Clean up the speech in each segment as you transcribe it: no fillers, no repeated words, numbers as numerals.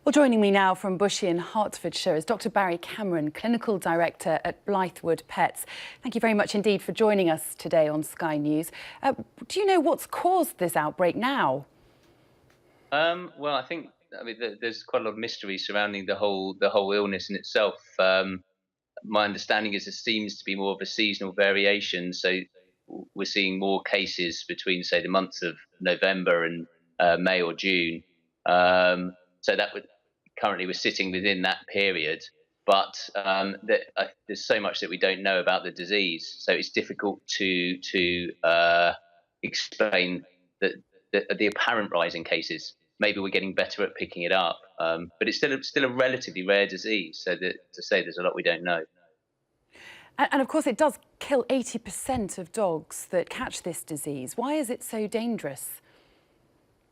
Well, joining me now from Bushey in Hertfordshire is Dr. Barry Cameron, Clinical Director at Blythewood Pets. Thank you very much indeed for joining us today on Sky News. Do you know what's caused this outbreak now? Well, I mean, there's quite a lot of mystery surrounding the whole illness in itself. My understanding is it seems to be more of a seasonal variation. So we're seeing more cases between, say, the months of November and May or June. So that would currently we're sitting within that period. But there's so much that we don't know about the disease, so it's difficult to explain the apparent rise in cases. Maybe we're getting better at picking it up, but it's still a relatively rare disease. So to say there's a lot we don't know. And of course, it does kill 80% of dogs that catch this disease. Why is it so dangerous?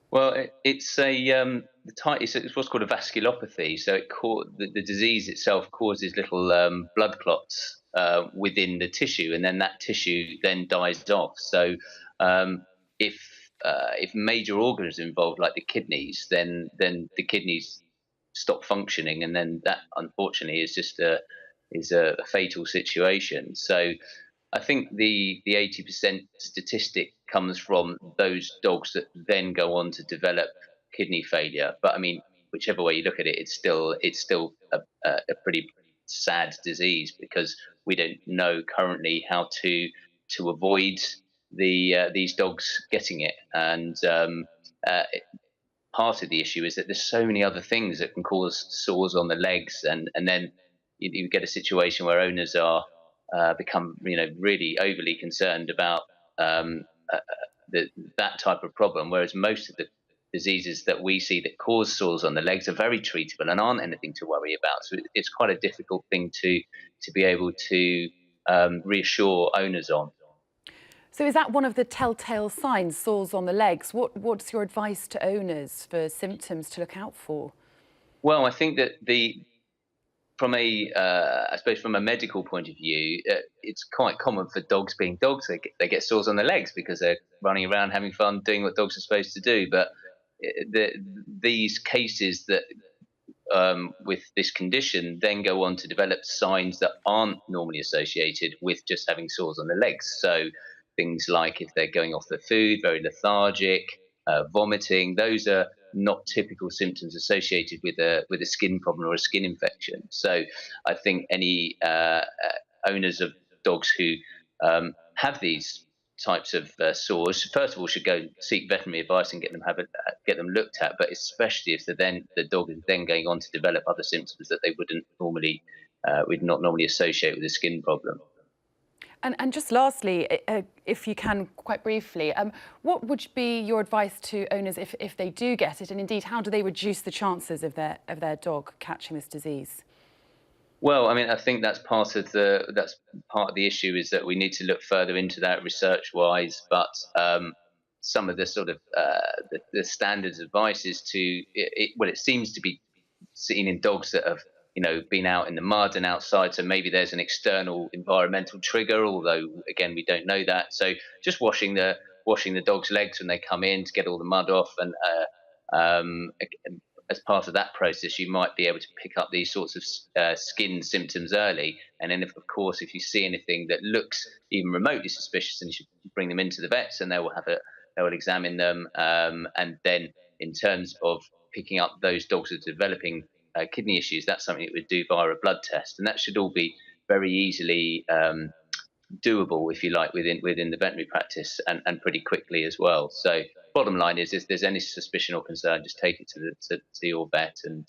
Well, it's what's called a vasculopathy. So the disease itself causes little blood clots within the tissue, and then that tissue then dies off. So if major organs are involved, like the kidneys, then the kidneys stop functioning, and then that unfortunately is a fatal situation. So I think the 80% statistic comes from those dogs that then go on to develop kidney failure. But I mean, whichever way you look at it, it's still a pretty sad disease, because we don't know currently how to avoid these dogs getting it. And part of the issue is that there's so many other things that can cause sores on the legs, and then you get a situation where owners are become really overly concerned about that type of problem, whereas most of the diseases that we see that cause sores on the legs are very treatable and aren't anything to worry about. So it's quite a difficult thing to be able to reassure owners on. So is that one of the telltale signs, sores on the legs? What's your advice to owners for symptoms to look out for? Well, I think that I suppose from a medical point of view, it's quite common for dogs being dogs. They get sores on their legs because they're running around having fun, doing what dogs are supposed to do. But these cases that with this condition then go on to develop signs that aren't normally associated with just having sores on the legs. So things like if they're going off their food, very lethargic, vomiting, those are not typical symptoms associated with a skin problem or a skin infection. So I think any owners of dogs who have these types of sores, first of all, should go seek veterinary advice and get them looked at. But especially if the dog is then going on to develop other symptoms that they would not normally associate with a skin problem. And just lastly, if you can, quite briefly, what would be your advice to owners if they do get it, and indeed, how do they reduce the chances of their dog catching this disease? Well, I mean, I think that's part of the issue, is that we need to look further into that research-wise. But some of the sort of the standard advice is it seems to be seen in dogs that have been out in the mud and outside, so maybe there's an external environmental trigger, although again we don't know that. So just washing the dog's legs when they come in to get all the mud off, and as part of that process you might be able to pick up these sorts of skin symptoms early. And then of course if you see anything that looks even remotely suspicious, then you should bring them into the vets, and they will examine them. And then in terms of picking up those dogs that are developing kidney issues, that's something that we'd do via a blood test, and that should all be very easily doable, if you like, within the veterinary practice, and pretty quickly as well. So bottom line is, if there's any suspicion or concern, just take it to your vet, and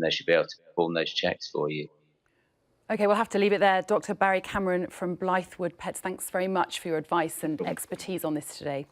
they should be able to perform those checks for you. OK, we'll have to leave it there. Dr. Barry Cameron from Blythewood Pets, thanks very much for your advice and expertise on this today.